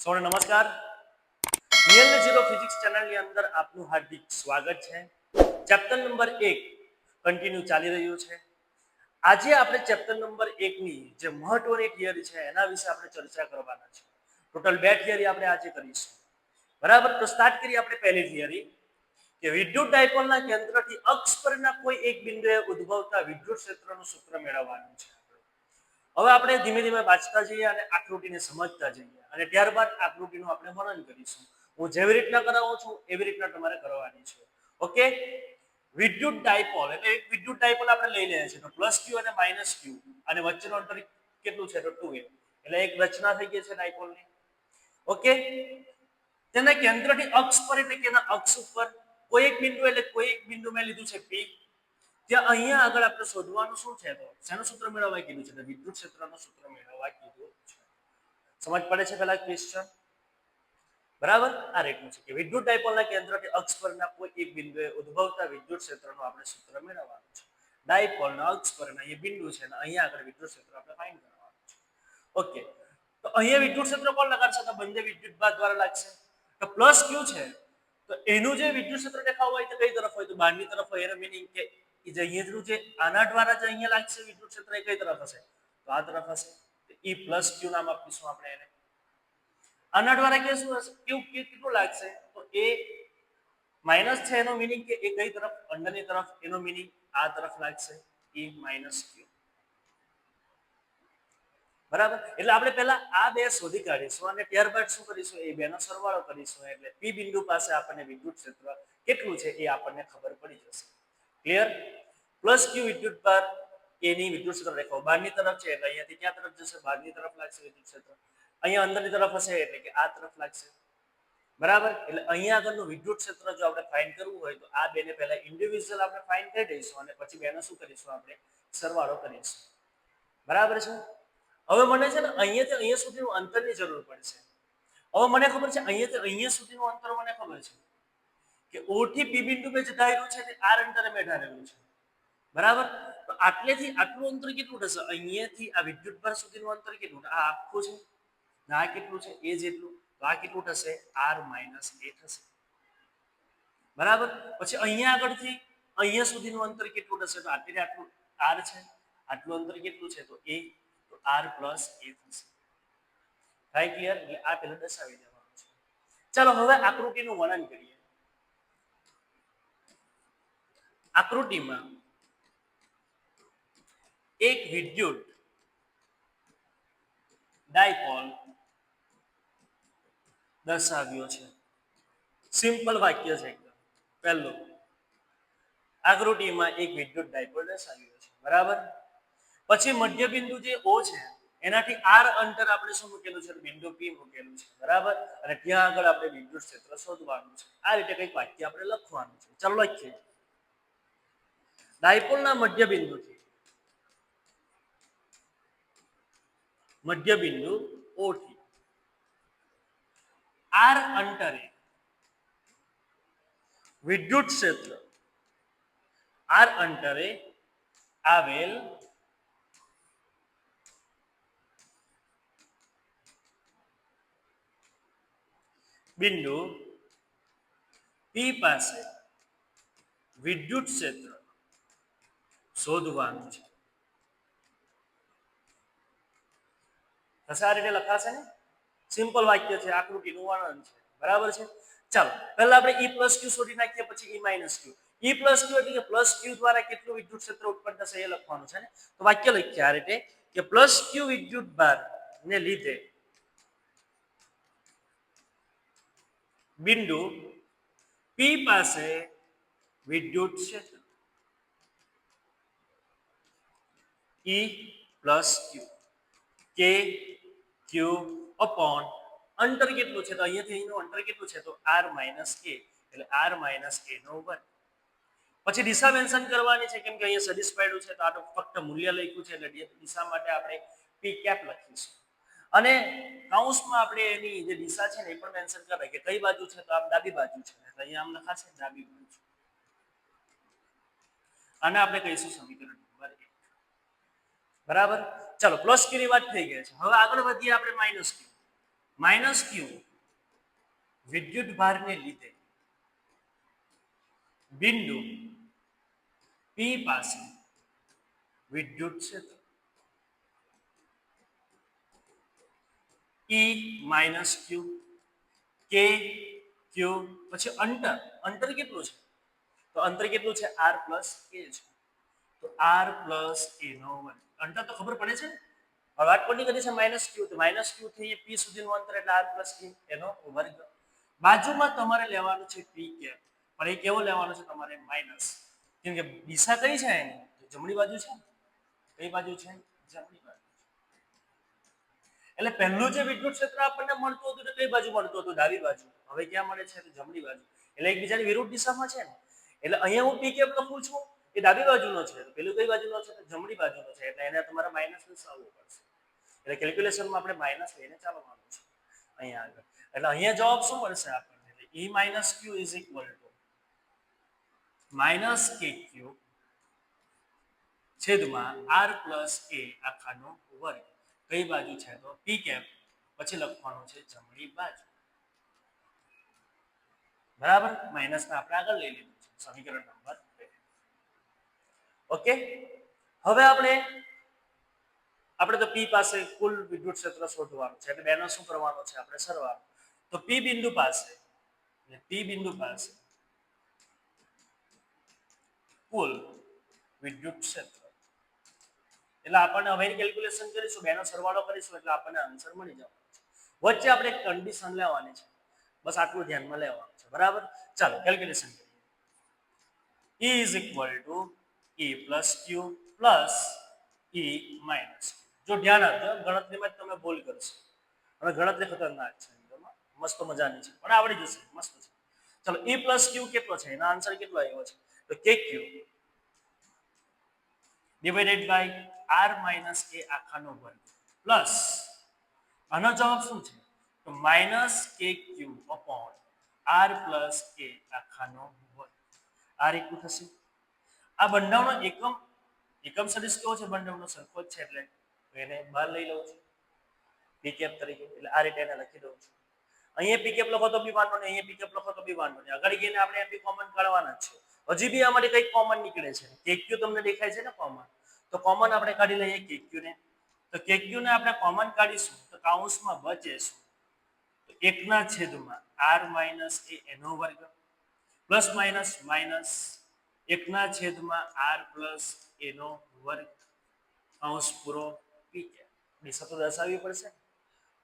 સૌને નમસ્કાર. રિયલ ને ઝીરો ફિઝિક્સ ચેનલની અંદર આપનું હાર્દિક સ્વાગત છે. ચેપ્ટર નંબર 1 કન્ટિન્યુ ચાલી રહ્યું છે. આજે આપણે ચેપ્ટર નંબર 1 ની જે મહત્વની થિયરી છે એના વિશે આપણે ચર્ચા કરવાના છે. ટોટલ 2 થિયરી આપણે આજે કરીશું. બરાબર, તો સ્ટાર્ટ કરીએ આપણે પહેલી થિયરી કે વિદ્યુત ડાયપોલના કેન્દ્રથી અક્ષ પરના કોઈ એક બિંદુએ ઉદ્ભવતા વિદ્યુત ક્ષેત્રનું સૂત્ર મેળવવાનું છે. હવે આપણે ધીમે ધીમે વાંચતા જઈએ અને આકૃતિને સમજતા જઈએ અને ત્યારબાદ આકૃતિનું આપણે વર્ણન કરીશું. હું જેવી રીતના કરાવું છું એવી રીતના તમારે કરવાની છે. ઓકે, વિદ્યુત ડાયપોલ એટલે એક વિદ્યુત ડાયપોલ આપણે લઈ લઈએ છીએ તો પ્લસ ક્યુ અને માઇનસ ક્યુ અને વચ્ચેનું અંતર કેટલું છે તો 2a એટલે એક રચના થઈ ગઈ છે ડાયપોલની. ઓકે, તેના કેન્દ્રથી અક્ષ પર એટલે કે અક્ષ ઉપર કોઈ એક બિંદુ એટલે કોઈ એક બિંદુ મેં લીધું છે P. ત્યાં અહીંયા આગળ આપણે શોધવાનું શું છે તો શેનું સૂત્ર મેળવવા કીધું છે તો વિદ્યુત ક્ષેત્રનું સૂત્ર મેળવવા કીધું છે. સમજ પડે છે પહેલા ક્વેશ્ચન? બરાબર, આ રીતનું છે કે વિદ્યુત ડાયપોલના કેન્દ્રથી અક્ષ પરના કોઈ એક બિંદુએ ઉદ્ભવતા વિદ્યુત ક્ષેત્રનું આપણે સૂત્ર મેળવવાનું છે. ડાયપોલના અક્ષ પરના એ બિંદુ છે અને અહીંયા આગળ વિદ્યુત ક્ષેત્ર આપણે ફાઇન્ડ કરવાનું છે. ઓકે, તો અહીંયા વિદ્યુત ક્ષેત્ર કોણ લગાડશે તો બંને વિદ્યુતભાર દ્વારા લાગશે. તો પ્લસ ક્યુ છે તો એનું જે વિદ્યુત ક્ષેત્ર દેખાવ હોય તો કઈ તરફ હોય તો બહારની તરફ હોય. એનો મીનિંગ કે જે અહીંયાનું જે આના દ્વારા જે અહીંયા લાગશે વિદ્યુત ક્ષેત્ર એ કઈ તરફ હશે તો આ તરફ હશે. E પ્લસ ક્યુ નામ આપીશું આપણે એને. આના દ્વારા કે શું હશે ક્યુ કેટલું લાગશે તો એ માઇનસ છે એનો મીનિંગ કે એ કઈ તરફ અંદરની તરફ એનો મીનિંગ આ તરફ લાગશે E માઇનસ ક્યુ. બરાબર, એટલે આપણે પહેલા આ બે શોધી કાઢીશું અને ત્યારબાદ શું કરીશું એ બેનો સરવાળો કરીશું એટલે P બિંદુ પાસે આપણને વિદ્યુત ક્ષેત્ર કેટલું છે એ આપણને ખબર પડી જશે. ક્લિયર? પ્લસ ક્યુ વિદ્યુત ભાર એની વિદ્યુત ક્ષેત્ર રેખાઓ બહારની તરફ છે એટલે અહીંયાથી ક્યાં તરફ જશે બહારની તરફ લાગશે વિદ્યુત ક્ષેત્ર. અહીંયા અંદરની તરફ હશે એટલે કે આ તરફ લાગશે. બરાબર, એટલે અહીંયા આગળનું વિદ્યુત ક્ષેત્ર જો આપણે ફાઇન્ડ કરવું હોય તો આ બેને પહેલા ઇન્ડિવિડ્યુઅલ આપણે ફાઇન્ડ કરી દઈશું અને પછી બેનો શું કરીશું આપણે સરવાળો કરીશું. બરાબર છે. હવે મને છે ને અહીંયાથી અહીંયા સુધીનું અંતરની જરૂર પડશે. હવે મને ખબર છે અહીંયાથી અહીંયા સુધીનું અંતર મને ખબર છે કે O થી P બિંદુ पे જે ધાર્યું છે તે r અંતરે મેં ધારેલું છે. બરાબર, તો આટલેથી આટલું અંતર કેટલું થશે અહીંયાથી આ વિદ્યુતભાર સુધીનું અંતર કેટલું આ આખું છે આ કેટલું છે એ જેટલું તો આ કેટલું થશે r - a થશે. બરાબર, પછી અહીંયા આગળથી અહીંયા સુધીનું અંતર કેટલું થશે તો આટલે આટલું r છે આટલું અંતર કેટલું છે તો a તો r + a થશે. થાય ક્લિયર? એટલે આ પહેલા દર્શાવી દેવાનું છે. ચાલો હવે આકૃતિનું વર્ણન કરીએ. આકૃતિમાં એક વિદ્યુત ડાયપોલ દર્શાવ્યો છે. સિમ્પલ વાક્ય છે એકદમ. પહેલું, આકૃતિમાં એક વિદ્યુત ડાયપોલ દર્શાવ્યો છે. બરાબર, પછી મધ્ય બિંદુ જે O છે એનાથી r અંતર આપણે શું મૂકેલું છે બિંદુ P મૂકેલું છે. બરાબર, અને ત્યાં આગળ આપણે વિદ્યુત ક્ષેત્ર શોધવાનું છે. આ રીતે કંઈક વાક્ય આપણે લખવાનું છે. ચાલો લખીએ. ડાયપોલના મધ્ય બિંદુ O થી r અંતરે વિદ્યુત ક્ષેત્ર r અંતરે આવેલ બિંદુ P પાસે વિદ્યુત ક્ષેત્ર શોધવાનું છે. આ રીતે લખાશે ને? સિમ્પલ વાક્ય છે, આકૃતિનું વર્ણન છે. બરાબર છે. ચાલો પહેલા આપણે E + Q શોધી નાખીએ પછી E - Q. E + Q એટલે કે પ્લસ Q દ્વારા કેટલું વિદ્યુત ક્ષેત્ર ઉત્પન્ન થશે એ લખવાનું છે ને. તો વાક્ય લખીએ આ રીતે કે પ્લસ Q વિદ્યુત ભાર ને લીધે બિંદુ P પાસે વિદ્યુત ક્ષેત્ર E + Q કે Q upon અંતર કેટલું છે તો અહીંયાથી અહીંનું અંતર કેટલું છે તો r - a એટલે r - a નો વર્ગ. પછી દિશા મેન્શન કરવાની છે કેમ કે અહીંયા સદિશ પાડ્યું છે તો આ તો ફક્ત મૂલ્ય લખ્યું છે એટલે દિશા માટે આપણે p કેપ લખીશું અને કૌંસમાં આપણે એની જે દિશા છે ને એ પણ મેન્શન કરાય કે કઈ બાજુ છે તો આમ ડાબી બાજુ છે એટલે અહીંયા આમ લખાશે ડાબી બાજુ. આને આપણે કહીશું સમીકરણ નંબર 1. બરાબર, ચાલો પ્લસ q ની વાત થઈ ગઈ છે. હવે આગળ વધીએ આપણે માઇનસ q. માઇનસ ક્યુ વિદ્યુત ભારને લીધે બિંદુ પી પાસે વિદ્યુત ક્ષેત્ર E માઇનસ ક્યુ કે ક્યુ પછી અંતર કેટલું છે તો અંતર કેટલું છે r પ્લસ a છે તો r પ્લસ a નો વર્ગ અંતર તો ખબર પડે છે ને હવે વાત કોની કરી છે માઇનસ ક્યુ તો માઇનસ ક્યુ થી p સુધીનું અંતર એટલે r પ્લસ a એનો વર્ગ બાજુમાં તમારે લેવાનું છે p કેપ પણ એ કેવો લેવાનો છે તમારે માઇનસ કેમ કે દિશા કઈ છે એની જમણી બાજુ છે કઈ બાજુ છે જમણી બાજુ એટલે પહેલું જે વિદ્યુત ક્ષેત્ર આપણને મળતું હતું તો કઈ બાજુ મળતું હતું ડાબી બાજુ હવે ક્યાં મળે છે તો જમણી બાજુ એટલે એકબીજાની વિરુદ્ધ દિશામાં છે ને એટલે અહીંયા હું પી કેપ લખું છું એ ડાબી બાજુનો છે તો પેલું કઈ બાજુનો છે તો જમણી બાજુનો છે એટલે એને તમારે માઇનસ દર્શાવવું પડશે એટલે કેલ્ક્યુલેશનમાં આપણે માઇનસ લઈને ચાલવાનું છે અહીંયા આગળ એટલે અહીંયા જવાબ શું મળશે આપણને એટલે E minus Q is equal two minus કે ક્યુ છેદમાં r પ્લસ a આખાનો વર્ગ કઈ બાજુ છે તો પી કેપ પછી લખવાનું છે જમણી બાજુ બરાબર માઇનસ ને આપણે આગળ લઈ લીધું છે સમીકરણ નંબર 2 ઓકે હવે આપણે તો પી પાસે કુલ વિદ્યુત ક્ષેત્ર શોધવાનું છે એટલે બેનો શું કરવાનો છે આપણે સરવાળો તો પી બિંદુ પાસે કુલ વિદ્યુત ક્ષેત્ર એટલે આપણને હવે કેલ્ક્યુલેશન કરીશું બેનો સરવાળો કરીશું એટલે આપણને આન્સર મળી જવાનો છે વચ્ચે આપણે એક કન્ડિશન લેવાની છે બસ આટલું ધ્યાનમાં લેવાનું છે બરાબર ચાલો કેલ્ક્યુલેશન કરીએ E is equal to E plus Q plus E minus Q. જો ધ્યાન આપજો ગણતરીમાં તમે ભૂલ કરશો હવે ગણતરી ખતરનાક છે મસ્ત મજાની છે પણ આવડી જશે મસ્ત છે ચલો E plus Q કેટલો છે એનો આન્સર કેટલો આવ્યો છે તો KQ divided by r minus a આખાનો વર્ગ પ્લસ આનો જવાબ શું છે તો minus KQ upon r plus a આખાનો વર્ગ આ રીતનું થશે આ બંધાવનો એકમ સદિશ કેવો છે બંધાવનો સરખો જ છે એટલે એને બહાર લઈ લઉં છું પી કેપ તરીકે એટલે આ રીતે એને લખી દઉં છું અહીંયા પી કેપ લખો તો બી વાંધો નહીં અહીંયા પી કેપ લખો તો બી વાંધો નહીં આગળ ગઈને આપણે એમ બી કોમન કાઢવાના જ છે હજી બી અમારી કંઈક કોમન નીકળે છે KQ તમને દેખાય છે ને કોમન તો કોમન આપણે કાઢી લઈએ KQ ને તો KQ ને આપણે કોમન કાઢીશું તો કૌંસમાં બચે શું તો 1/r - a એનો વર્ગ plus minus minus 1/r + a નો વર્ગ કૌંસ પૂરો પી કે દિશા તો દર્શાવવી પડશે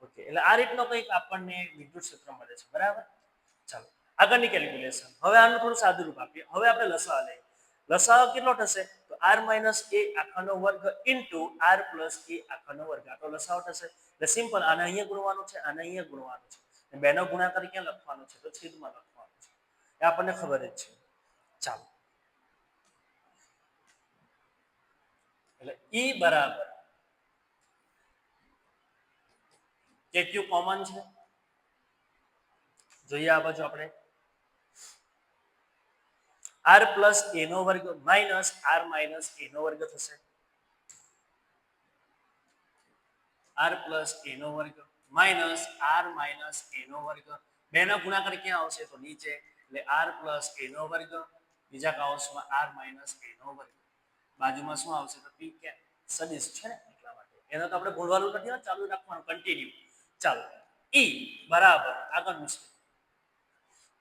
ઓકે એટલે આ રીતનો કંઈક આપણને વિદ્યુત ક્ષેત્ર મળે છે બરાબર ચાલો આગળની કેલ્ક્યુલેશન હવે આનું થોડું સાદું રૂપ આપીએ હવે આપણે લસાઅ લઈએ લસાઅ કેટલો થશે તો r - a આખાનો વર્ગ * r + a આખાનો વર્ગ આ તો લસાઅ થશે એટલે સિમ્પલ આને અહીંયા ગુણવાનું છે આને અહીંયા ગુણવાનું છે બેનો ગુણાકાર ક્યાં લખવાનો છે તો છેદમાં લખવાનો છે એ આપણને ખબર જ છે ચાલો એટલે E બરાબર KQ કોમન છે જોઈએ આ બાજુ આપણે r + a નો વર્ગ માઇનસ r - a નો વર્ગ થશે r + a નો વર્ગ માઇનસ r - a નો વર્ગ બેનો ગુણાકાર ક્યાં આવશે તો નીચે એટલે r + a નો વર્ગ બીજા કૌંસમાં r - a નો વર્ગ બાજુમાં શું આવશે તો p કે સદિશ છે ને એટલા માટે એને તો આપણે ભૂલવાનું નથી ને ચાલુ રાખવાનું કન્ટિન્યુ ચાલો E બરાબર આગળનું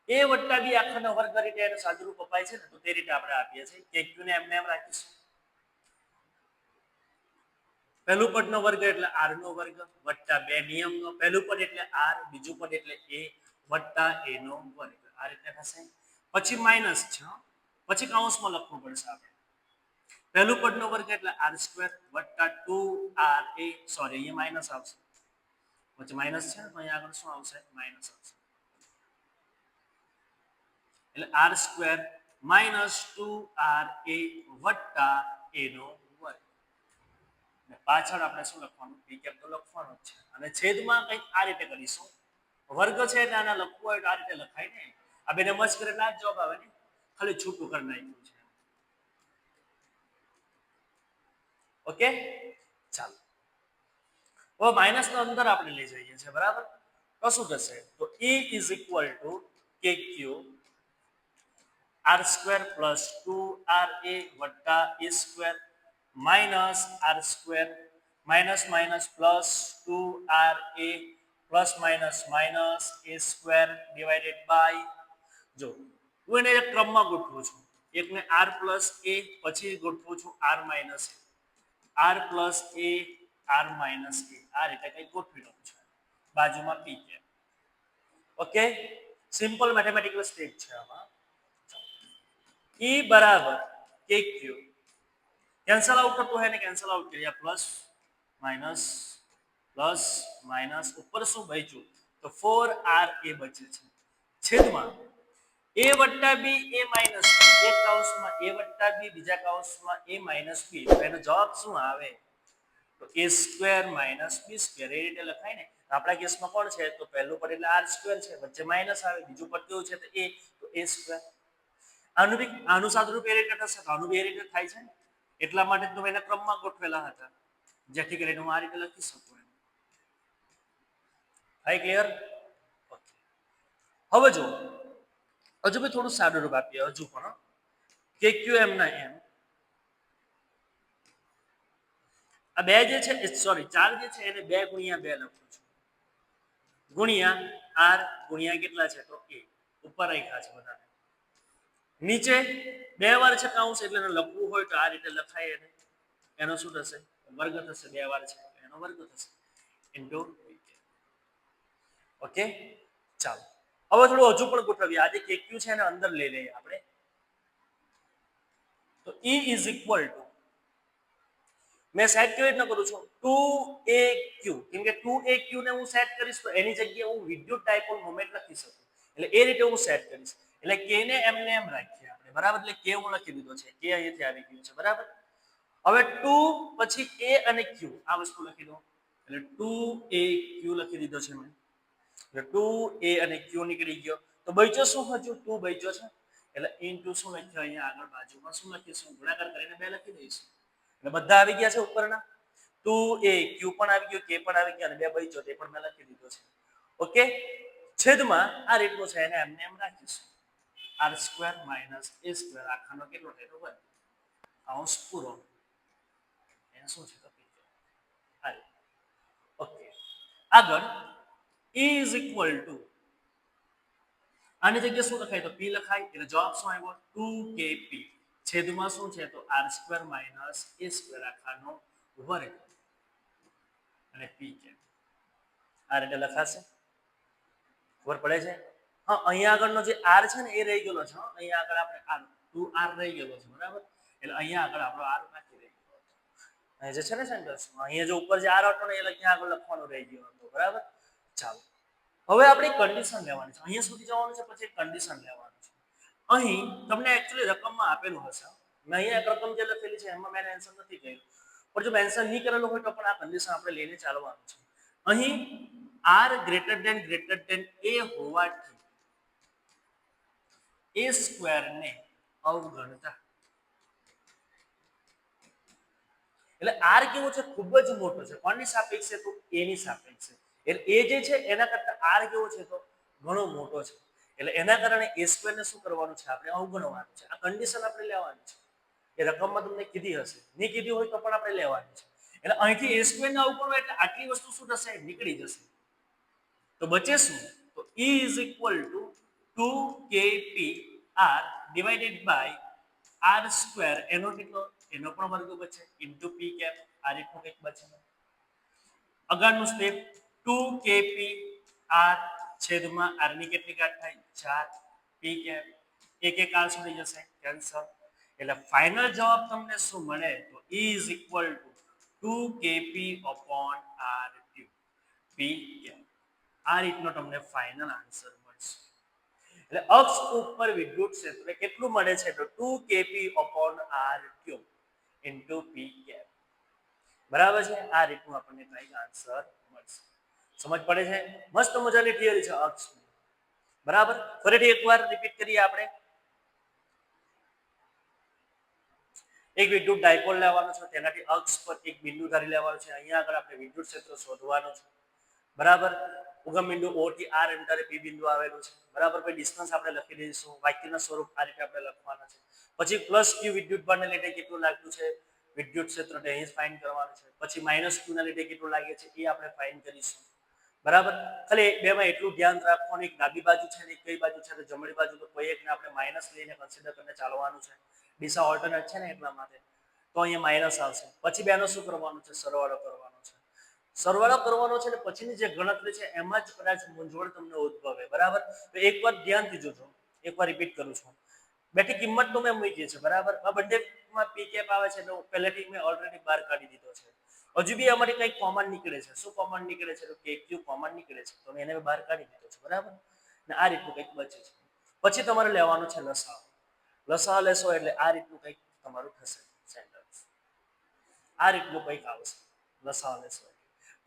છે a + b આખાનો વર્ગ રીતે એને સાદું રૂપ અપાય છે ને તો તે રીતે આપણે આપીએ છીએ KQ ને એમને એમ રાખીશું પહેલું પદનો વર્ગ એટલે r નો વર્ગ વત્તા બે નિયમનો પહેલું પદ એટલે r બીજું પદ એટલે a + a નો વર્ગ આ રીતે થશે પછી માઈનસ છે પછી કૌંસમાં લખવું પડશે આપણે પહેલું પદનો વર્ગ એટલે r² + 2ra સોરી અહીંયા માઈનસ આવશે પછી માઈનસ છે તો અહીંયા આગળ શું આવશે માઈનસ આવશે એટલે r² - 2ra + a નો વર્ગ પાછળ આપણે શું લખવાનું પી કેપ તો લખવાનું જ છે અને છેદમાં કંઈક આ રીતે કરીશું વર્ગ છે એટલે આને લખવું હોય તો આ રીતે લખાય ને આ બેને મસ્ત કરે એટલે આ જવાબ આવે ને ખાલી છૂટું કરી નાખ્યું છે ઓકે ચાલો હવે માઈનસ નો અંદર આપણે લઈ જઈએ છીએ બરાબર તો શું થશે તો E is equal to KQ r² plus 2RA વત્તા A² minus r² minus minus plus 2RA plus minus minus A² divided by જો હું એને એક ક્રમમાં ગોઠવું છું એકને r પ્લસ a પછી ગોઠવું છું r minus r plus a r minus a આ રીતે કંઈક ગોઠવી લઉં છું બાજુમાં p છે ઓકે સિમ્પલ મેથેમેટિકલ સ્ટેપ છે આમાં E बराबर KQ कैंसल आउट करते हैं कैंसल आउट किया प्लस माइनस ऊपर શું બચ્યું તો 4RA બચે છે છેદમાં a વત્તા b a માઈનસ b એક કૌંસમાં a વત્તા b બીજા કૌંસમાં a માઈનસ b તો એનો જવાબ શું આવે તો a² માઈનસ b² એ રીતે લખાય ને આપણા કેસમાં કોણ છે તો પહેલું પદ એટલે r² છે વચ્ચે માઈનસ આવે બીજું પદ કેવું છે તો a તો a². આનું સાદુરૂપ એ રીતે થશે આનું બી એ રીતે થાય છે એટલા માટે તો એના ક્રમમાં ગોઠવેલા હતા જેથી કરીને હું આ રીતે લખી શકું એમ હાઈ ક્લિયર ઓકે હવે જો હજુ બી થોડું સાદું રૂપ આપીએ હજુ પણ KQ m ના m આ બે જે છે સોરી 4 જે છે એને 2 ગુણ્યા 2 લખું છું ગુણ્યા r ગુણ્યા કેટલા છે તો a ઉપર રાખ્યા છે બધા નીચે બે વાર છે કૌંસ એટલે એને લખવું હોય તો આ રીતે લખાય એને એનો શું થશે વર્ગ થશે બે વાર છે એનો વર્ગ થશે ઇન્ટુ ઓકે ચાલો હવે થોડું હજુ પણ ગોઠવીએ આજે KQ છે એને અંદર લઈ લઈએ આપણે તો E ઇઝ ઇક્વલ ટુ मैं सेट કેવી રીતના કરું છું 2AQ કેમ કે 2AQ ને હું સેટ કરીશ તો એની જગ્યાએ હું વિદ્યુત ડાયપોલ મોમેન્ટ લખી શકું એટલે એ રીતે હું સેટ કરીશ એટલે K ને M ને એમ રાખીએ આપણે બરાબર એટલે K હું લખી દીધો છે K અહીંયાથી આવી ગયું છે બરાબર હવે 2 પછી A અને Q આ વસ્તુ લખી દો એટલે 2AQ લખી દીધો છે મેં એટલે 2A અને Q નીકળી ગયો તો બચ્યો શું હજુ 2 બચ્યો છે એટલે ઇન્ટુ શું લખ્યું અહીંયા આગળ બાજુમાં શું લખીશું ગુણાકાર કરીને 2 લખી દઈશું એટલે બધા આવી ગયા છે ઉપરના 2AQ પણ આવી ગયો K પણ આવી ગયા અને 2 બચ્યો તે પણ મેં લખી દીધો છે ઓકે છેદમાં આ રીતનું છે એને એમને એમ રાખીશું r² માઈનસ a² આખાનો કેટલો થાય તો વર્ગ કૌંસ પૂરો એ શું છે તો હાલ ઓકે આગળ E ઇઝ ઇક્વલ ટુ આની જગ્યાએ શું લખાય તો p લખાય એટલે જવાબ શું આવ્યો 2KP છેદમાં શું છે તો r² માઈનસ a² આખાનો વર્ગ અને p છે આ રીતે લખાશે ખબર પડે છે હા અહીંયા આગળનો જે r છે ને એ રહી ગયેલો છે અહીંયા આગળ આપણે r 2r રહી ગયેલો છે બરાબર એટલે અહીંયા આગળ આપણો r બાકી રહી ગયો અહીં જે છે ને સેન્ટર્સમાં અહીંયા જો ઉપર જે r હતો ને એ ત્યાં આગળ લખવાનું રહી ગયો હતો બરાબર ચાલો હવે આપણે કન્ડિશન લેવાની છે અહીંયા સુધી જવાનું છે પછી કન્ડિશન લેવાનું છે અહીં તમને એક્ચ્યુઅલી રકમમાં આપેલું હશે મેં અહીંયા એક રકમ જે લખેલી છે એમાં મેં મેન્શન નથી કર્યું પણ જો મેન્શન નહીં કરેલું હોય તો પણ આ કન્ડિશન આપણે લઈને ચાલવાનું છે અહીં r ગ્રેટર દેન a હોવાથી a² ને અવગણતા એટલે r કેવો છે ખૂબ જ મોટો છે કોની સાપેક્ષે તો a ની સાપેક્ષે એટલે a જે છે એના કરતા r કેવો છે તો ઘણો મોટો છે એટલે એના કારણે a² ને શું કરવાનું છે આપણે અવગણવાનું છે આ કન્ડિશન આપણે લેવાની છે એ રકમમાં તમને કીધી હશે નહીં કીધી હોય તો પણ આપણે લેવાની છે એટલે અહીંથી a² ને અવગણો એટલે આટલી વસ્તુ શું થશે નીકળી જશે તો બચે શું તો E is equal to 2KP r divided by r² એનો કેટલો એનો પણ વર્ગ બચે ઇન્ટુ p કેપ આ રીતનું કંઈક બચે આગળનું સ્ટેપ 2KP r છેદમાં r ની કેટલી ઘાત થાય 4 p કેપ એક એક r સુધી જશે કેન્સલ એટલે ફાઇનલ જવાબ તમને શું મળે તો E is equal to 2KP upon r³ p cap આ રીતનો તમને ફાઇનલ આન્સર મળશે એટલે અક્ષ ઉપર વિદ્યુત ક્ષેત્ર કેટલું મળે છે તો 2KP upon r³ into p cap બરાબર છે આ રીતનું આપણને કંઈક આન્સર મળશે સમજ પડે છે મસ્ત મજાની થિયરી છે અક્ષ બરાબર ફરીથી એકવાર રિપીટ કરીએ આપણે એક વિદ્યુત ડાયપોલ લેવાનો છે તેનાથી અક્ષ પર એક બિંદુ ધારી લેવાનું છે અહીંયા આગળ આપણે વિદ્યુત ક્ષેત્ર શોધવાનું છે બરાબર ઉગમ બિંદુ O થી R અંતરે P બિંદુ આવેલું છે બરાબર. પછી ડિસ્ટન્સ આપણે લખી દઈશું, વાક્યના સ્વરૂપ આ રીતે આપણે લખવાના છે. પછી પ્લસ Q વિદ્યુત બળને લીધે કેટલું લાગતું છે વિદ્યુત ક્ષેત્ર તે અહીં ફાઇન્ડ કરવાનું છે. પછી માઇનસ Q ના લીધે કેટલું લાગે છે એ આપણે ફાઇન્ડ કરીશું બરાબર. ખાલી બેમાં એટલું ધ્યાન રાખવાનું એક ડાબી બાજુ છે ને કઈ બાજુ છે તો જમણી બાજુ, તો કોઈ એકને આપણે માઇનસ લઈને કન્સિડર કરીને ચાલવાનું છે, દિશા ઓલ્ટરનેટ છે ને એટલા માટે, તો અહીંયા માઇનસ આવશે. પછી બેનો શું કરવાનું છે સરવાળો કરવાનો છે. સરવાળો કરવાનો છે ને પછીની જે ગણતરી છે એમાં જ કદાચ મૂંઝવણ તમને ઉદ્ભવે બરાબર. તો એકવાર ધ્યાનથી જોજો, એકવાર રિપીટ કરું છું. બેઠી કિંમત તો મેં મૂકી છે બરાબર. આ બંનેમાં પી કેપ આવે છે તો પહેલેથી મેં ઓલરેડી બહાર કાઢી દીધો છે. હજુ બી અમારી કંઈક કોમન નીકળે છે. શું કોમન નીકળે છે તો કે ક્યુ કોમન નીકળે છે, તો એને બહાર કાઢી દીધો છે બરાબર. ને આ રીતનું કંઈક બચે છે. પછી તમારે લેવાનું છે લસાઅ. લસાઅ લેશો એટલે આ રીતનું કંઈક તમારું થશે સેન્ટેન્સ, આ રીતનું કંઈક આવશે લસાઅ લેશો.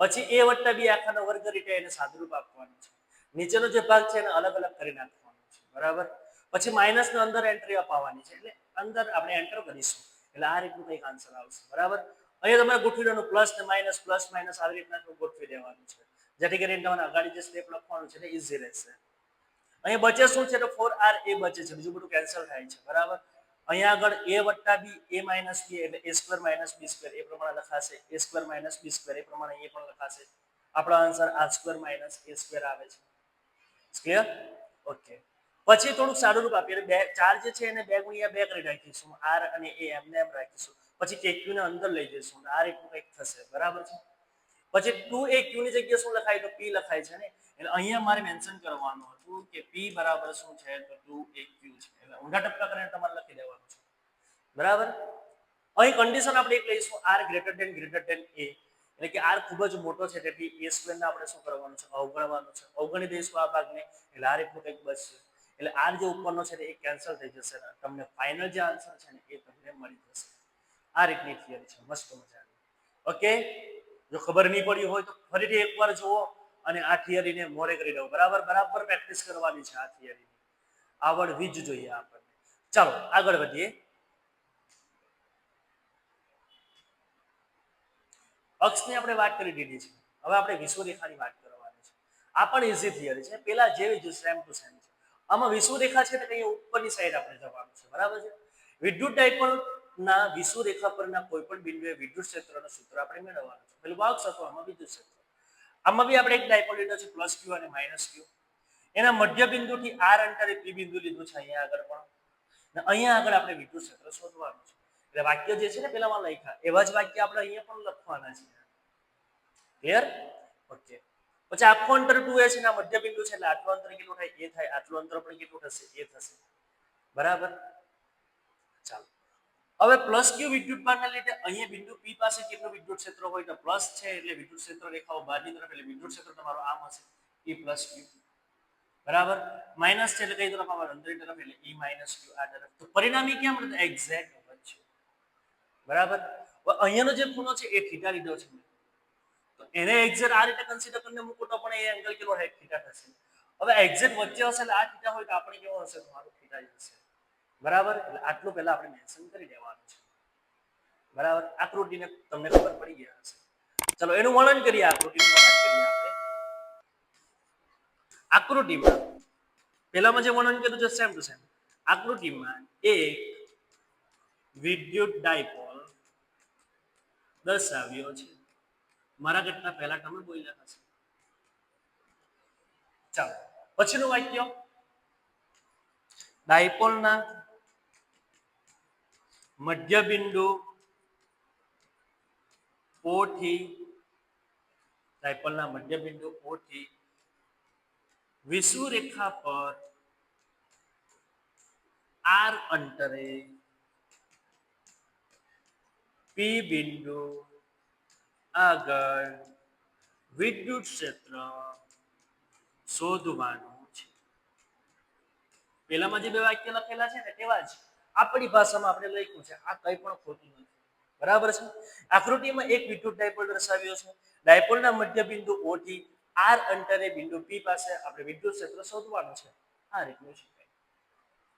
પછી a વત્તા b આખાનો વર્ગ રીતે એને સાદુરૂપ આપવાનું છે. નીચેનો જે ભાગ છે એને અલગ અલગ કરી નાખવાનો છે બરાબર. પછી માઇનસ ની અંદર એન્ટ્રી અપાવવાની છે એટલે અંદર આપણે એન્ટર કરીશું એટલે આ રીતનું કંઈક આન્સર આવશે બરાબર. અહીંયા તમારે ગોઠવી દેવાનું પ્લસ માઇનસ આવી રીતના ગોઠવી દેવાનું છે, જેથી કરીને તમારે આગળ જે સ્ટેપ લખવાનું છે એ ઈઝી રહેશે. અહીંયા બચે શું છે તો 4r એ બચે છે, બીજું બધું કેન્સલ થાય છે બરાબર. અહીંયા આગળ a વત્તા b a માઇનસ b એટલે a square minus b square એ પ્રમાણે લખાશે, a square minus b square એ પ્રમાણે અહીંયા પણ લખાશે. આપણો answer r square minus a square આવે છે. ક્લિયર? ઓકે. પછી થોડુંક સારું રૂપ આપીએ બે ચાર જે છે એને 2 ગુણ્યા 2 કરી નાખીશું, r અને a એમને એમ રાખીશું. પછી kq ને અંદર લઈ જઈશું, આ રીતનું કંઈક થશે બરાબર છે. પછી 2aq ની જગ્યાએ શું લખાય તો p લખાય છે ને, એટલે અહીંયા મારે મેન્શન કરવાનું હતું કે p બરાબર શું છે તો 2aq છે, એટલે ઊંધા ટપકા કરીને તમારે લખી દેવાનું છે બરાબર. અહીં કન્ડિશન આપણે એક લઈશું r ગ્રેટર ધેન a, એટલે કે r ખૂબ જ મોટો છે તેથી a સ્ક્વેર ને આપણે શું કરવાનું છે અવગણવાનું છે. અવગણી દઈશું આ ભાગને એટલે આ રીતનું કંઈક બચશે. એટલે r જે ઉપરનો છે એ કેન્સલ થઈ જશે, તમને ફાઇનલ જે આન્સર છે ને એ તમને મળી જશે. આ રીતની થિયરી છે, મસ્ત મજાની. ઓકે, જો ખબર નહીં પડી હોય તો ફરીથી એકવાર જુઓ અને આ થિયરીને મોરે કરી દો બરાબર. બરાબર પ્રેક્ટિસ કરવાની છે આ થિયરીની, આવડવી જ જોઈએ આપણને. ચાલો આગળ વધીએ. અક્ષની આપણે વાત કરી દીધી છે, હવે આપણે વિષુવરેખાની વાત કરવાની છે. આ પણ ઈઝી થિયરી છે, પેલા જેવી જ સેમ ટુ સેમ છે. આમાં વિષુવરેખા છે ને કઈ ઉપરની સાઈડ આપણે જવાનું છે બરાબર છે. વિદ્યુત ડાયપોલ ના વિષુવરેખા પરના કોઈ પણ બિંદુએ વિદ્યુત ક્ષેત્રનું સૂત્ર આપણે મેળવવાનું છે. પેલું બોક્સ હતું આમાં વિદ્યુત ક્ષેત્ર. આમાં બી આપણે એક ડાયપોલ લીધો છે +q અને -q. એના મધ્ય બિંદુથી r અંતરે p બિંદુ લીધું છે અહીંયા આગળ પણ, અને અહીંયા આગળ આપણે વિદ્યુત ક્ષેત્ર શોધવાનું છે. એટલે વાક્ય જે છે ને પેલામાં લખ્યા એવા જ વાક્ય આપણે અહીંયા પણ લખવાના છે. ક્લિયર? ઓકે. પછી આખું અંતર 2a છે ને આ મધ્ય બિંદુ છે એટલે આટલું અંતર કેટલું થાય a થાય, આટલું અંતર પણ કેટલું થશે a થશે બરાબર. ચાલો હવે +q વિદ્યુત ભારને લીધે અહીંયા બિંદુ p પાસે કેટલું વિદ્યુત ક્ષેત્ર હોય તો પ્લસ છે એટલે વિદ્યુત ક્ષેત્ર રેખાઓ બહારની તરફ એટલે વિદ્યુત ક્ષેત્ર તમારો આમ હશે E+q બરાબર. માઇનસ છે એટલે કઈ તરફ આવવાનું અંદરની તરફ એટલે E-q આ તરફ. તો પરિણામી ક્યાં મળે એક્ઝેક્ટ વચ્ચે બરાબર. અહીંયાનો જે ખૂણો છે એ થીટા લીધો છે, તો એને એક્ઝેક્ટ આ રીતે કન્સિડર કરીને મૂકો તો પણ એ એંગલ કેટલો થાય થીટા થશે. હવે એક્ઝેક્ટ વચ્ચે હશે એટલે આ થીટા હોય તો આપણે કેવો હશે તમારો થીટા જ હશે બરાબર. એટલે આટલું પહેલા આપણે મેન્શન કરી દેવાનું છે બરાબર. આકૃતિને તમને ખબર પડી ગયા હશે. ચલો એનું વર્ણન કરીએ, આકૃતિનું વર્ણન કરીએ આપણે. આકૃતિમાં પહેલામાં જે વર્ણન કર્યું છે સેમ ટુ સેમ. આકૃતિમાં એક વિદ્યુત ડાયપોલ દર્શાવ્યો છે. મારા કરતા પહેલા તમે બોલ્યા હશે. ચાલો પછીનું વાક્ય, ડાયપોલના મધ્ય બિંદુ O થી ડાયપોલના મધ્ય બિંદુ O થી વિષુવરેખા પર r અંતરે p બિંદુ આગળ વિદ્યુત ક્ષેત્ર શોધવાનું છે. પેલામાં જે બે વાક્ય લખેલા છે ને તેવા જ આપણી ભાષામાં આપણે લખ્યું છે. આ કંઈ પણ ખોટું નથી બરાબર છે. આકૃતિમાં એક વિદ્યુત ડાયપોલ દર્શાવ્યો છે. ડાયપોલના મધ્ય બિંદુ O થી r અંતરે બિંદુ p પાસે આપણે વિદ્યુત ક્ષેત્ર શોધવાનું છે. આ રીતનું છે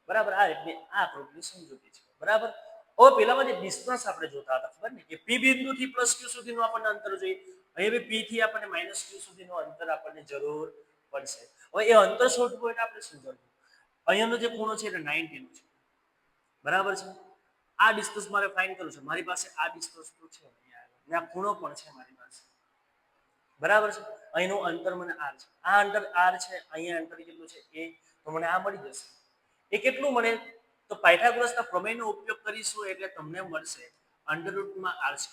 બરાબર. આ રીતની આ આકૃતિની સમજૂતી છે બરાબર. હવે પેલામાં જે ડિસ્ટન્સ આપણે જોતા હતા ખબર ને કે p બિંદુથી +q સુધીનું આપણને અંતર જોઈએ, અહીંયા બી p થી આપણને -q સુધીનું અંતર આપણને જરૂર પડશે. હવે એ અંતર શોધવું એટલે આપણે શું કરવું? અહીંયાનો જે ખૂણો છે એટલે 90 નો છે, બરાબર છે. આ ડિસ્ટન્સ મારે ફાઇન્ડ કરવું છે. મારી પાસે આ ડિસ્ટન્સ તો છે અહીંયા આગળ, આ ખૂણો પણ છે મારી પાસે, બરાબર છે. અહીંનું અંતર મને r છે, આ અંતર r છે, અહીંયા અંતર કેટલું છે a, તો મને આ મળી જશે. એ કેટલું મળે? તો પાયથાગોરસના પ્રમેયનો ઉપયોગ કરીશું એટલે તમને મળશે √r² +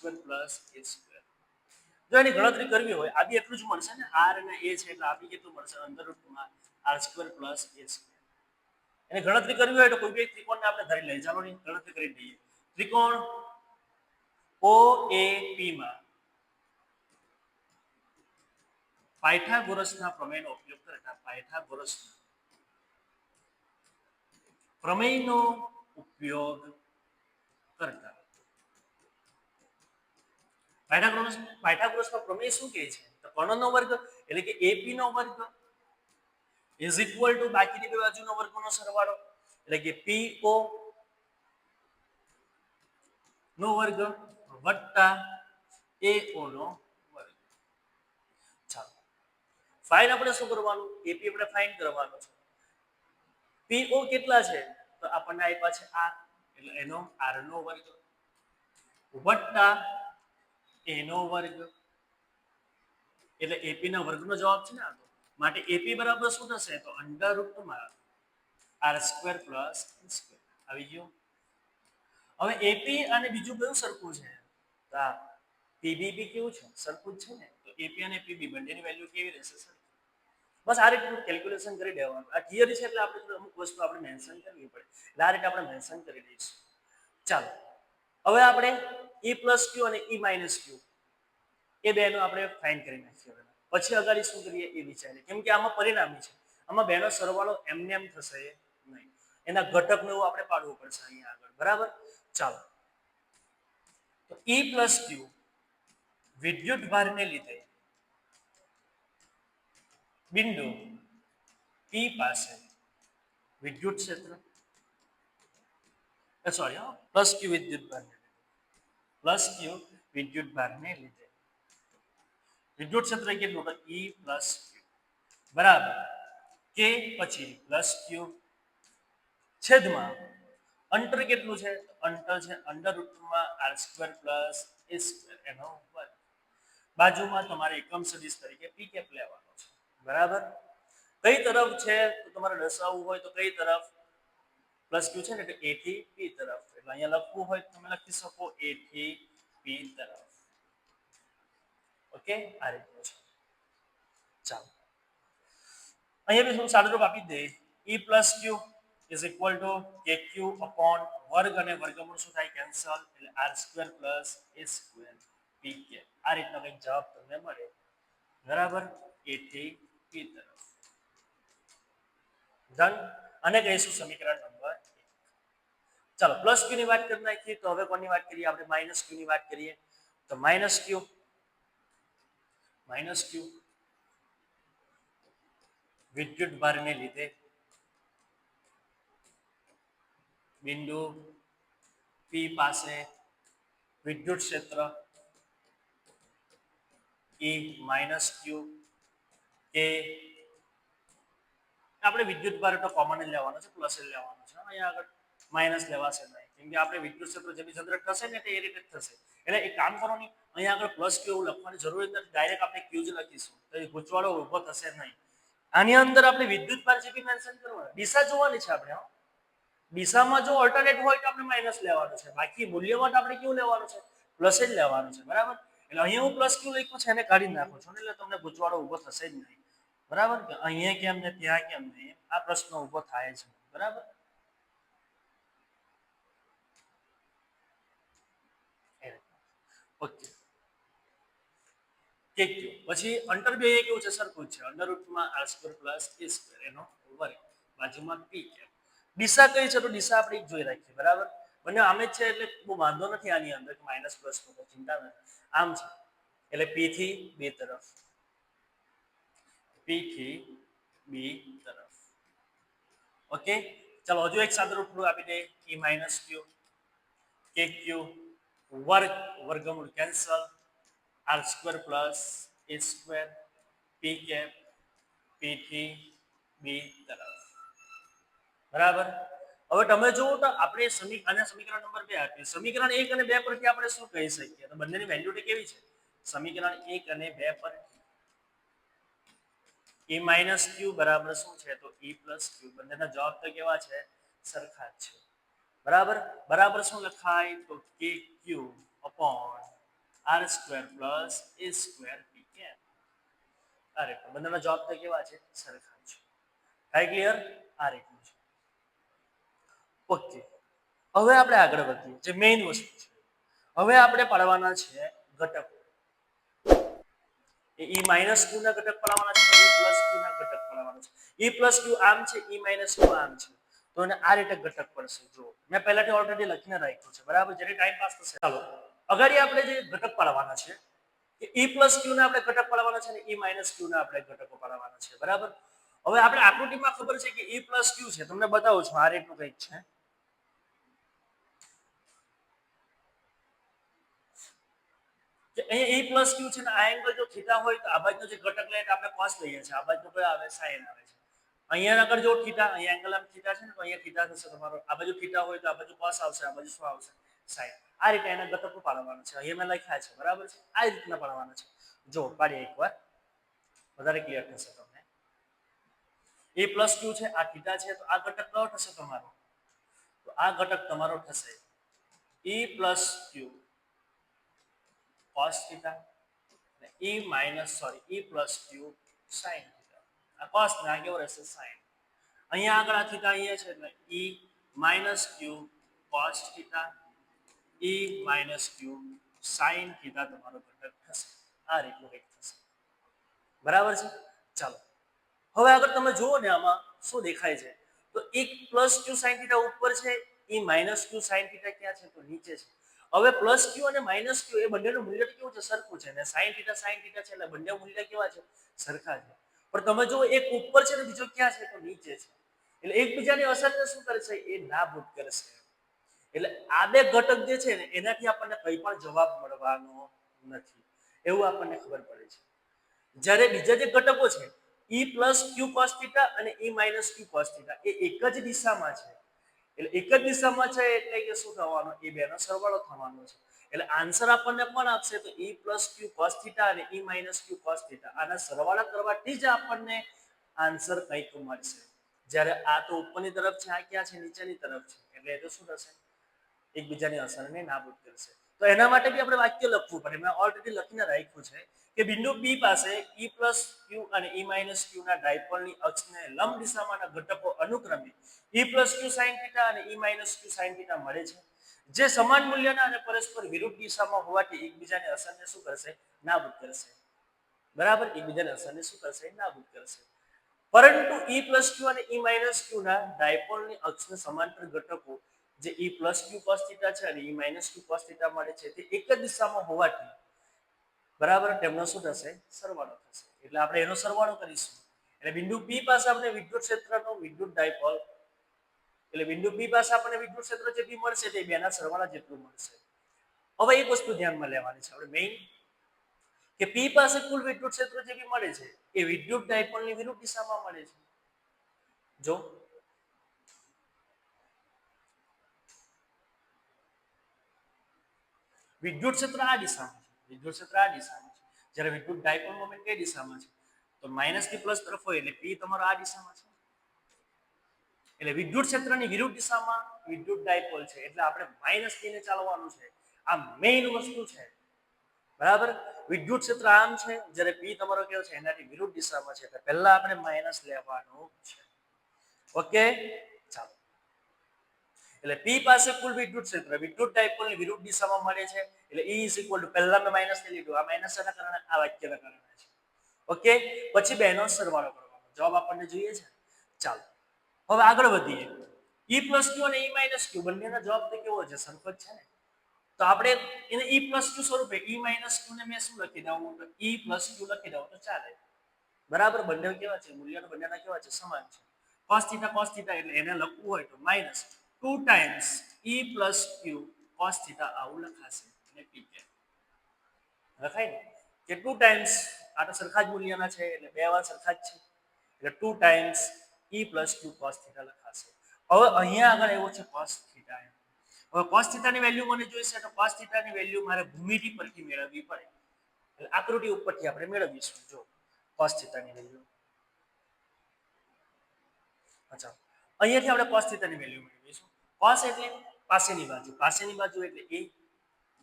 a². જો એની ગણતરી કરવી હોય આ બી એટલું જ મળશે ને, r અને a છે એટલે આ બી કેટલું મળશે √r² + a². એને ગણતરી કરવી હોય તો કોઈ બી ત્રિકોણને આપણે ધરી લઈએ. ચાલો ની ગણતરી કરી દઈએ. ત્રિકોણ OAP માં પાયથાગોરસના પ્રમેયનો ઉપયોગ કરતા પાયથાગોરસના પ્રમેયનો ઉપયોગ કરતા પાયથાગોરસનો પ્રમેય શું કહે છે? તો કર્ણનો વર્ગ એટલે કે AP નો વર્ગ ઇઝ ઇક્વલ ટુ બાકીની બે બાજુનો વર્ગનો સરવાળો એટલે કે PO નો વર્ગ વત્તા AO નો વર્ગ. ચાલો ફાઇન આપણે શું કરવાનું? AP આપણે ફાઇન કરવાનું છે. PO કેટલા છે? તો આપણને આપ્યા છે r એટલે એનો r નો વર્ગ વત્તા a નો વર્ગ એટલે AP ના વર્ગનો જવાબ છે ને આ. તો માટે AP બરાબર શું થશે? તો √r² + a². આવી ગયું. હવે AP અને બીજું કયું સરખું છે? તો આ PB કેવું છે? સરખું જ છે ને. તો AP અને PB બંનેની વેલ્યુ કેવી રહેશે? સર બસ આ રીતે કેલ્ક્યુલેશન કરી દેવાનું. આ થિયરી છે એટલે આપણે અમુક વસ્તુ આપણે મેન્શન કરવી પડે એટલે આ રીતે આપણે મેન્શન કરી દઈશું. ચાલો હવે આપણે E + q અને E - q એ બેનો આપણે ફાઇન્ડ કરી નાખીએ. પછી અગાડી શું કરીએ એ વિચારીએ, કેમ કે આમાં પરિણામી છે. આમાં બેનો સરવાળો એમને એમ થશે નહીં, એના ઘટકને એવું આપણે પાડવું પડશે અહીંયા આગળ, બરાબર. ચાલો તો E + q વિદ્યુત ભારને લીધે બિંદુ P પાસે વિદ્યુત ક્ષેત્ર +q વિદ્યુત ભારને લીધે વિદ્યુત ક્ષેત્ર કેટલું? E + q બરાબર k પછી +q છેદમાં અંતર કેટલું છે? અંતર છે √r² + a² એનો વર્ગ. બાજુમાં તમારે એકમ સદિશ તરીકે p કેપ લેવાનો છે, બરાબર. કઈ તરફ છે? તો તમારે દર્શાવવું હોય તો કઈ તરફ? +q છે ને એટલે a થી p તરફ. એટલે અહીંયા લખવું હોય તો તમે લખી શકો a થી p તરફ. ઓકે, આ રીતનું છે. ચાલો અહીંયા બી હું સાદું રૂપ આપી દે. E + q = kq વર્ગ અને વર્ગમૂળ શું થાય? કેન્સલ. એટલે r² + a² p કે. આ રીતનો કંઈક જવાબ તમને મળે, બરાબર. a થી p તરફ. ડન. અને કહીશું સમીકરણ નંબર 1. ચાલો +q ની વાત કરી નાખીએ તો હવે કોની વાત કરીએ આપણે? -q ની વાત કરીએ. તો -q વિદ્યુત ભારને લીધે બિંદુ P પાસે વિદ્યુત ક્ષેત્ર E - q કે આપણે વિદ્યુત ભાર તો કોમન જ લેવાનો છે, પ્લસ જ લેવાનો છે. અહીંયા આગળ માઇનસ લેવાશે નહીં, કેમ કે આપણે વિદ્યુત ક્ષેત્ર જે બી જનરેટ થશે ને એ રીતે જ થશે. એટલે એક કામ કરો ને, અહીંયા આગળ +q એવું લખવાની જરૂર નથી, ડાયરેક્ટ આપણે q જ લખીશું તો એ ગૂંચવાડો ઊભો થશે નહીં. આની અંદર આપણે વિદ્યુત ભાર જે બી મેન્શન કરવાનો, દિશા જોવાની છે આપણે. દિશામાં જો ઓલ્ટરનેટ હોય તો આપણે માઇનસ લેવાનું છે, બાકી મૂલ્યમાં તો આપણે કેવું લેવાનું છે? પ્લસ જ લેવાનું છે, બરાબર. એટલે અહીંયા હું +q લખ્યું છે એને કાઢી નાખો છો એટલે તમને ગૂંચવાડો ઊભો થશે જ નહીં, બરાબર. કે અહીંયા કેમ ને ત્યાં કેમ નહીં, આ પ્રશ્ન ઊભો થાય છે, બરાબર. ઓકે. પછી અંતર બે કેવું છે? સરખું છે, √r² + a² એનો વર્ગ. બાજુમાં p કેપ. દિશા કઈ છે? તો દિશા આપણે એક જોઈ રાખીએ, બરાબર. બંને આમે જ છે એટલે બહુ વાંધો નથી આની અંદર કે માઇનસ પ્લસ નો ચિંતા નથી. આમ છે એટલે p થી b તરફ. p થી b તરફ. ઓકે. ચાલો હજુ એક સાદું રૂપ આપી દે. E - q kq વર્ગ વર્ગમૂળ કેન્સલ આર સ્ક્વેર પ્લસ એ સ્ક્વેર પી કેપ પી થી બી તરફ. બરાબર. હવે તમે જુઓ તો આપણે સમીકરણ નંબર 2 આપ્યું. સમીકરણ 1 અને 2 પરથી આપણે શું કહી શકીએ? તો બંનેની વેલ્યુ કેવી છે? સમીકરણ 1 અને 2 પર e - q બરાબર શું છે? તો e + q. બંનેના જવાબ તો કેવા છે? સરખા જ છે. બરાબર. બરાબર શું લખાય? તો kq / r square plus a square p cap. અરે બંનેના જવાબ તો કેવા છે? સરખા છે. થાય ક્લિયર? આ રીતનું છે. ઓકે. હવે આપણે આગળ વધીએ. જે મેઇન વસ્તુ છે. હવે આપણે પાડવાના છે ઘટકો. એ e - q ના ઘટક પાડવાના છે, e + q ના ઘટક પાડવાના છે. e + q આમ છે, e - q આમ છે. તો એને આ રીતે ઘટક પડશે. જો મેં પહેલાથી ઓલરેડી લખીને રાખ્યું છે. બરાબર. જ્યારે ટાઈમ પાસ થશે. ચાલો અગાડી આપણે જે ઘટક પાડવાના છે કે e + q ના આપણે ઘટક પાડવાના છે અને e - q ના આપણે ઘટકો પાડવાના છે. બરાબર. હવે આપણે આકૃતિમાં ખબર છે કે e + q છે. તમને બતાવું છું. આ રીતનું કંઈક છે. કે અહીંયા e + q છે ને આ એંગલ જો થીટા હોય તો આ બાજુનો જે ઘટક લઈએ તો આપણે cos લઈએ છીએ. આ બાજુ કયો આવે? sin આવે છે. અહીંયા આગળ જો થીટા, અહીંયા એંગલ આમ થીટા છે ને તો અહીંયા થીટા થશે તમારો. આ બાજુ થીટા હોય તો આ બાજુ cos આવશે, આ બાજુ શું આવશે? sin. આ રીતે એના ઘટકો પાડવાના છે. અહીંયા મેં લખ્યા છે. બરાબર છે. આ રીતના પાડવાના છે. જો પાડીએ એકવાર વધારે ક્લિયર થશે તમને. e + q છે, આ થીટા છે, તો આ ઘટક કયો થશે તમારો? તો આ ઘટક તમારો થશે e + q cos θ અને e + q sin θ. આ cos ને આ કેવો રહેશે? sin. અહીંયા આગળ આ થીટા અહીંયા છે એટલે e - q cos θ e - q sin θ તમારો ઘટક થશે. આ રીતનું કંઈક થશે. બરાબર છે. ચાલો હવે આગળ તમે જુઓ ને આમાં શું દેખાય છે? તો e + q sin θ ઉપર છે, e - q sin θ ક્યાં છે? તો નીચે છે. હવે +q અને -q એ બંનેનું મૂલ્ય કેવું છે? સરખું છે. અને sin θ છે એટલે બંને મૂલ્ય કેવા છે? સરખા છે. પણ તમે જુઓ એક ઉપર છે ને બીજો ક્યાં છે? તો નીચે છે. એટલે એકબીજાની અસરને શું કરશે? એ નાબૂદ કરશે. એટલે આ બે ઘટક જે છે ને એનાથી આપણને કંઈ પણ જવાબ મળવાનો નથી. એવું આપણને ખબર પડે છે. જ્યારે બીજા જે ઘટકો છે e + q cos θ અને e - q cos θ એ એક જ દિશામાં છે. એટલે એક જ દિશામાં છે એટલે કે શું થવાનું? એ બેનો સરવાળો થવાનો છે. એટલે આન્સર આપણને કોણ આપશે? તો e + q cos θ અને e - q cos θ. આના સરવાળા કરવાથી જ આપણને આન્સર કંઈક મળશે. જ્યારે આ તો ઉપરની તરફ છે, આ ક્યાં છે? નીચેની તરફ છે. એટલે એ તો શું થશે? એકબીજાની અસરને નાબૂદ કરશે. તો એના માટે બી આપણે વાક્ય લખવું પડે. મેં ઓલરેડી લખીને રાખ્યું છે કે બિંદુ P પાસે e + q અને e - q ના ડાયપોલની અક્ષને લંબ દિશામાંના ઘટકો અનુક્રમે e + q sin θ અને e - q sin θ મળે છે. જે સમાન મૂલ્યના અને પરસ્પર વિરુદ્ધ દિશામાં હોવાથી એકબીજાની અસરને શું કરશે? નાબૂદ કરશે. બરાબર. એકબીજાની અસરને શું કરશે? નાબૂદ કરશે. પરંતુ e + q અને e - q ના ડાયપોલની અક્ષને સમાંતર ઘટકો જે e + q cos θ છે અને e - q cos θ મળે છે તે એક જ દિશામાં હોવાથી બરાબર તેમનો શું થશે? સરવાળો થશે. એટલે આપણે એનો સરવાળો કરીશું. એટલે બિંદુ P પાસે આપણે વિદ્યુત ક્ષેત્રનો વિદ્યુત ડાયપોલ એટલે બિંદુ P પાસે આપણને વિદ્યુત ક્ષેત્ર જે બી મળશે તે બેના સરવાળા જેટલું મળશે. હવે એક વસ્તુ ધ્યાનમાં લેવાની છે આપણે મેઇન કે P પાસે કુલ વિદ્યુત ક્ષેત્ર જે બી મળે છે એ વિદ્યુત ડાયપોલની વિરુદ્ધ દિશામાં મળે છે. જો વિદ્યુત ક્ષેત્ર આ દિશામાં છે, વિદ્યુત ક્ષેત્ર આ દિશામાં છે, જ્યારે વિદ્યુત ડાયપોલ મોમેન્ટ કઈ દિશામાં છે? તો માઈનસ થી પ્લસ તરફ હોય એટલે P તમારો આ દિશામાં છે. એટલે વિદ્યુત ક્ષેત્રની વિરુદ્ધ દિશામાં વિદ્યુત ડાયપોલ છે એટલે આપણે માઈનસ લઈને ચાલવાનું છે. આ મેઇન વસ્તુ છે. બરાબર. વિદ્યુત ક્ષેત્ર આમ છે જ્યારે P તમારો કેવો છે? એનાથી વિરુદ્ધ દિશામાં છે. એટલે પહેલા આપણે માઈનસ લેવાનું છે. ઓકે. ચાલો એટલે P પાસે કુલ વિદ્યુત ક્ષેત્ર વિદ્યુત ડાયપોલની વિરુદ્ધ દિશામાં મળે છે. એટલે E = પહેલા મેં માઈનસ લઈ લીધું. આ માઈનસ એના કારણે આ વાક્યના કારણે છે. ઓકે. પછી બેનો સરવાળો કરવાનો. જવાબ આપણને જોઈએ છે. ચાલો હવે આગળ વધીએ. e + q અને e - q બંનેનો જવાબ તો કેવો છે? સરખો જ છે ને. તો આપણે એને e + q સ્વરૂપે e - q ને મેં શું લખી દઉં? તો e + q લખી દઉં તો ચાલે. બરાબર. બંને કેવા છે? મૂલ્યો બંનેના કેવા છે? સમાન છે. cos θ એટલે એને લખવું હોય તો -2 ટાઈમ્સ e + q cos θ આવું લખાશે. અને p લખાય ને. કે 2 ટાઈમ્સ આ તો સરખા જ મૂલ્યના છે એટલે બે વાર સરખા જ છે એટલે 2 ટાઈમ્સ e + 2 cos θ લખાશે. હવે અહીંયા આગળ એવો છે cos θ. હવે cos θ ની વેલ્યુ મને જોઈશે તો cos θ ની વેલ્યુ મારે ભૂમિતિ પરથી મેળવવી પડે. એટલે આકૃતિ ઉપરથી આપણે મેળવીશું. જો cos θ ની વેલ્યુ. અચ્છા અહીંયાથી આપણે cos θ ની વેલ્યુ મેળવીશું. cos એટલે પાસેની બાજુ એટલે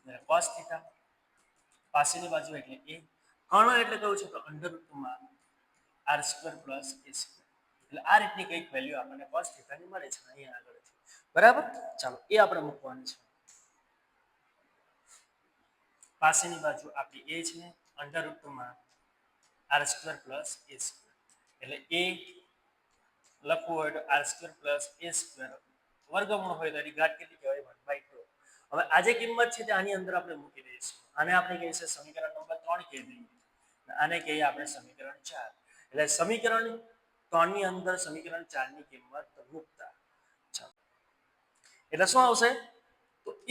a cos θ પાસેની બાજુ એટલે a કર્ણ એટલે કયું છે તો √r² + a². એટલે આ રીતની કંઈક વેલ્યુ આપણને cos θ ની મળે છે અહીંયા આગળ. બરાબર, ચાલો એ આપણે મૂકવાનું છે. પાસેની બાજુ આપણી a છે √r² + a². એટલે a લખવું હોય તો r² + a² વર્ગમૂળ હોય તો એની ઘાત કેટલી કહેવાય 1/2. હવે આ જે કિંમત છે તે આની અંદર આપણે મૂકી દઈશું. આને આપણે કહીએ છીએ સમીકરણ નંબર 3 કહી દઈએ. આને કહીએ આપણે સમીકરણ 4. એટલે સમીકરણ 3 ની અંદર સમીકરણ 4 ની કિંમત મૂકતા. ચાલો એટલે શું આવશે તો e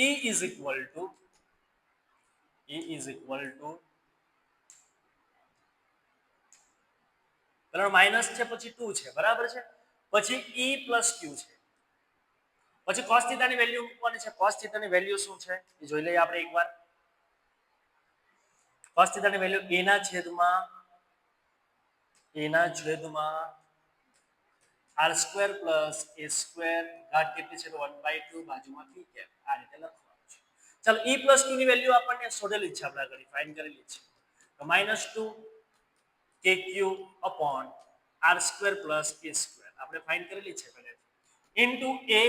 પેલા માઈનસ છે પછી 2 છે બરાબર છે પછી e + q છે પછી cos θ ની વેલ્યુ મૂકવાની છે. cos θ ની વેલ્યુ શું છે એ જોઈ લઈએ આપણે એકવાર. cos θ ની વેલ્યુ a ના છેદમાં r² + a² ઘાત કેટલી છે તો 1/2 બાજુમાં p કે આ રીતે લખવાનું છે. ચાલો e + q ની વેલ્યુ આપણને શોધેલી છે આપણે આગળ ફાઇન્ડ કરેલી છે તો -2 kq / r² + a² આપણે ફાઇન્ડ કરેલી છે પહેલેથી into a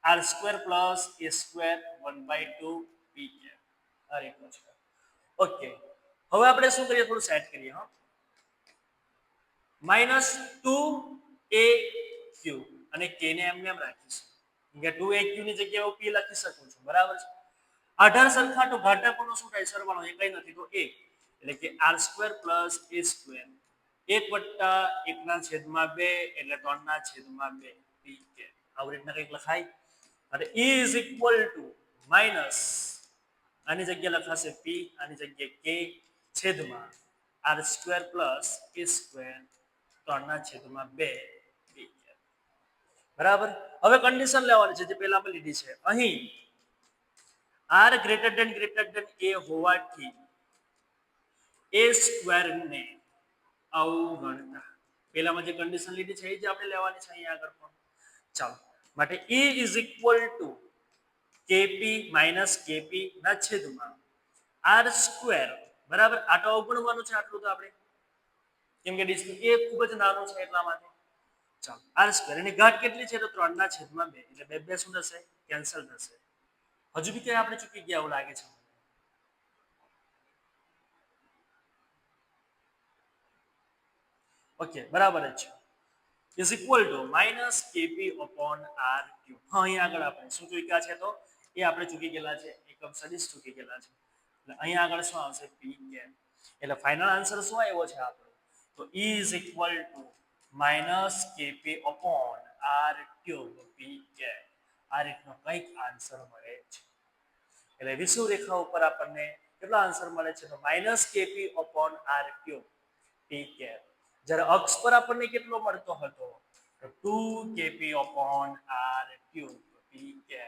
r² + a² 1/2 p કે આ રીતનું છે. ઓકે હવે આપણે શું કરીએ થોડું સેટ કરીએ. -2aq અને k ને એમને એમ રાખીશું. કે 2aq ની જગ્યાએ હું p લખી શકું છું બરાબર છે. 18 સરખા તો ઘાટકોનો શું થાય સરવાળો એ કઈ નથી તો 1 એટલે કે r² + a² 1/1/2 એટલે 3/2 p કે આવી રીતના કંઈક લખાય. અને e = માઈનસ આની જગ્યાએ લખાશે p આની જગ્યાએ k છેદમાં r² + a² 3/2 p બરાબર. હવે કન્ડિશન લેવાની છે જે પહેલા આપણે લીધી છે. અહીં r > a હોવાથી a² ને અવગણતા પહેલામાં જે કન્ડિશન લીધી છે એ જ આપણે લેવાની છે અહીંયા આગળ પણ. ચાલો માટે e = kp - kp ના છેદમાં r² બરાબર. આ તો અવગણવાનું છે આટલું તો આપણે કેમ કે એ ખૂબ જ નાનું છે એટલા માટે. ચાલો r² એની ઘાત કેટલી છે તો 3/2 એટલે 2 શું થશે કેન્સલ થશે. હજુ બી ક્યાં આપણે ચૂકી ગયા એવું લાગે છે. ઓકે બરાબર જ છે. Is equal two -kp / r³. હા અહીંયા આગળ આપણે શું ચૂક્યા છે તો એ આપણે ચૂકી ગયેલા છે એકમ સદિશ ચૂકી ગયેલા છે. એટલે અહીંયા આગળ શું આવશે p કે. એટલે ફાઇનલ આન્સર શું આવ્યો છે આપણો તો e = -kp / r³ p કે આ રીતનો કંઈક આન્સર મળે છે. એટલે વિષુવૃ રેખા ઉપર આપણને કેટલો આન્સર મળે છે તો -kp / r³ p કે. જ્યારે અક્ષ પર આપણને કેટલો મળતો હતો તો 2kp / r³ p કે.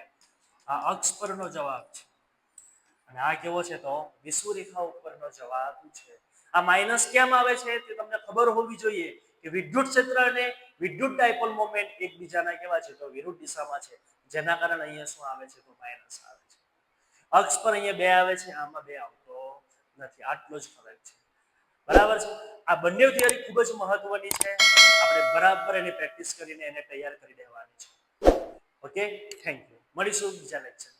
આ અક્ષ પરનો જવાબ છે અને આ કેવો છે તો વિષુવૃ રેખા ઉપરનો જવાબ છે. આ માઈનસ કેમ આવે છે તે તમને ખબર હોવી જોઈએ કે વિદ્યુત ક્ષેત્ર અને વિદ્યુત ડાયપોલ મોમેન્ટ એકબીજાના કેવા છે તો વિરુદ્ધ દિશામાં છે જેના કારણે અહીંયા શું આવે છે તો માઈનસ આવે છે. અક્ષ પર અહીંયા 2 આવે છે આમાં 2 આવતો નથી. આટલો જ ફરક છે બરાબર છે. આ બંને થિયરી ખૂબ જ મહત્વની છે. આપણે બરાબર એની પ્રેક્ટિસ કરીને એને તૈયાર કરી દેવાની છે. Okay thank you. મળીશું બીજા લેક્ચર